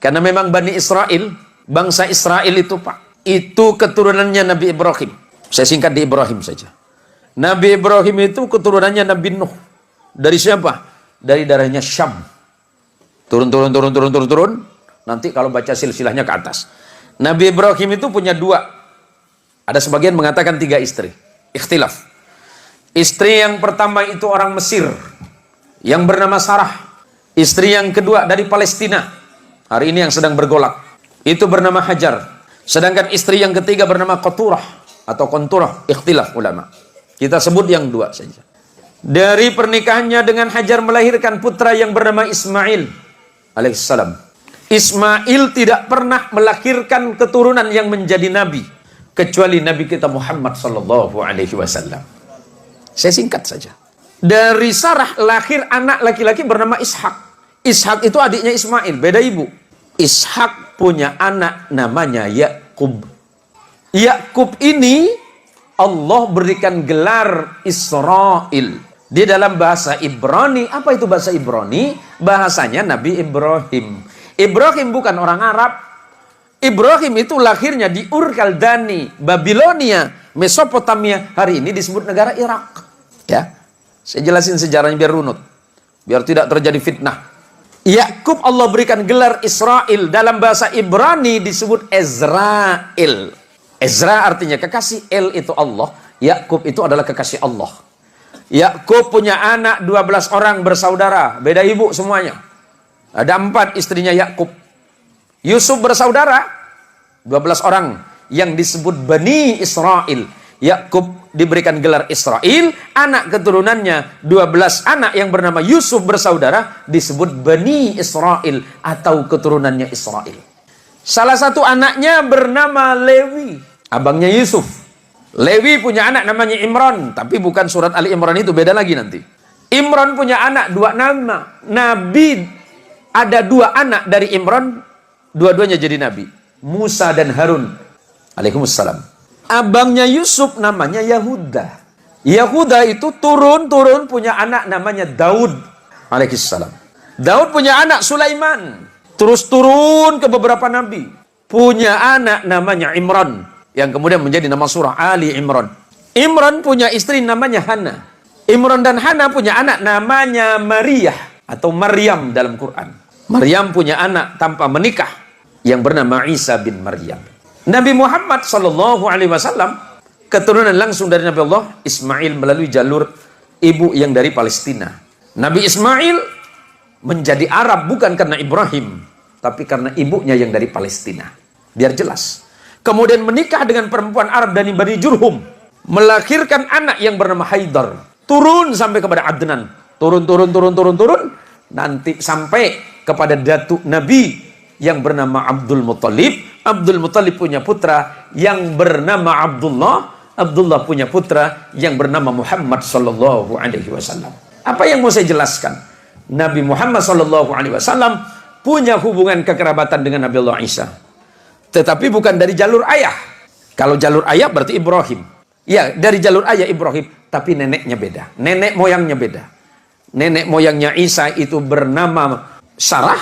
Karena memang Bani Israel, bangsa Israel itu Pak, itu keturunannya Nabi Ibrahim. Saya singkat di Ibrahim saja. Nabi Ibrahim itu keturunannya Nabi Nuh. Dari siapa? Dari darahnya Syam. Turun. Nanti kalau baca silsilahnya ke atas. Nabi Ibrahim itu punya 2. Ada sebagian mengatakan 3 istri. Ikhtilaf. Istri yang pertama itu orang Mesir yang bernama Sarah. Istri yang kedua dari Palestina. Hari ini yang sedang bergolak. Itu bernama Hajar. Sedangkan istri yang ketiga bernama Qaturah atau Qunturah. Ikhtilaf ulama. Kita sebut yang 2 saja. Dari pernikahannya dengan Hajar melahirkan putra yang bernama Ismail alaihissalam. Ismail tidak pernah melahirkan keturunan yang menjadi nabi kecuali Nabi kita Muhammad sallallahu alaihi wasallam. Saya singkat saja. Dari Sarah lahir anak laki-laki bernama Ishak. Ishak itu adiknya Ismail, beda ibu. Ishak punya anak namanya Yakub. Yakub ini Allah berikan gelar Israel. Di dalam bahasa Ibrani, apa itu bahasa Ibrani? Bahasanya Nabi Ibrahim. Ibrahim bukan orang Arab. Ibrahim itu lahirnya di Ur Kaldani, Babilonia, Mesopotamia. Hari ini disebut negara Irak. Ya, saya jelasin sejarahnya biar runut, biar tidak terjadi fitnah. Yakub Allah berikan gelar Israel. Dalam bahasa Ibrani disebut Ezrael. Ezra artinya kekasih, El itu Allah. Yakub itu adalah kekasih Allah. Yakub punya anak 12 orang bersaudara, beda ibu semuanya. Ada 4 istrinya Yakub. Yusuf bersaudara 12 orang yang disebut Bani Israel. Yakub diberikan gelar Israel, anak keturunannya 12 anak yang bernama Yusuf bersaudara disebut Bani Israel atau keturunannya Israel. Salah satu anaknya bernama Lewi, abangnya Yusuf. Lewi punya anak namanya Imran, tapi bukan surat Ali Imran itu, beda lagi nanti. Imran punya anak 2 nama. Nabi ada 2 anak dari Imran, dua-duanya jadi nabi. Musa dan Harun alaihimussalam. Abangnya Yusuf namanya Yahuda. Yahuda itu turun punya anak namanya Daud alaihissalam. Daud punya anak Sulaiman. Terus turun ke beberapa nabi. Punya anak namanya Imran, yang kemudian menjadi nama surah Ali Imran. Imran punya istri namanya Hana. Imran dan Hana punya anak namanya Maria atau Maryam dalam Quran. Maryam punya anak tanpa menikah yang bernama Isa bin Maryam. Nabi Muhammad sallallahu alaihi wasallam keturunan langsung dari Nabi Allah Ismail melalui jalur ibu yang dari Palestina. Nabi Ismail menjadi Arab bukan karena Ibrahim, tapi karena ibunya yang dari Palestina. Biar jelas. Kemudian menikah dengan perempuan Arab dari Bani Jurhum, melahirkan anak yang bernama Haidar. Turun sampai kepada Adnan. Turun. Nanti sampai kepada datuk Nabi yang bernama Abdul Muttalib. Abdul Muttalib punya putra yang bernama Abdullah. Abdullah punya putra yang bernama Muhammad sallallahu alaihi wasallam. Apa yang mau saya jelaskan? Nabi Muhammad sallallahu alaihi wasallam punya hubungan kekerabatan dengan Nabi Allah Isa. Tetapi bukan dari jalur ayah. Kalau jalur ayah berarti Ibrahim. Ya, dari jalur ayah Ibrahim, tapi neneknya beda. Nenek moyangnya beda. Nenek moyangnya Isa itu bernama Sarah,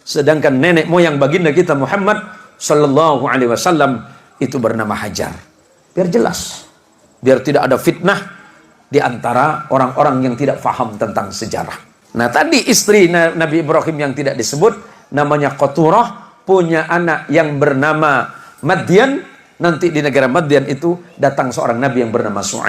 sedangkan nenek moyang baginda kita Muhammad sallallahu alaihi wasallam itu bernama Hajar. Biar jelas, biar tidak ada fitnah di antara orang-orang yang tidak faham tentang sejarah. Nah, tadi istri Nabi Ibrahim yang tidak disebut namanya Qaturah, punya anak yang bernama Madian. Nanti di negara Madian itu datang seorang nabi yang bernama Su'aib.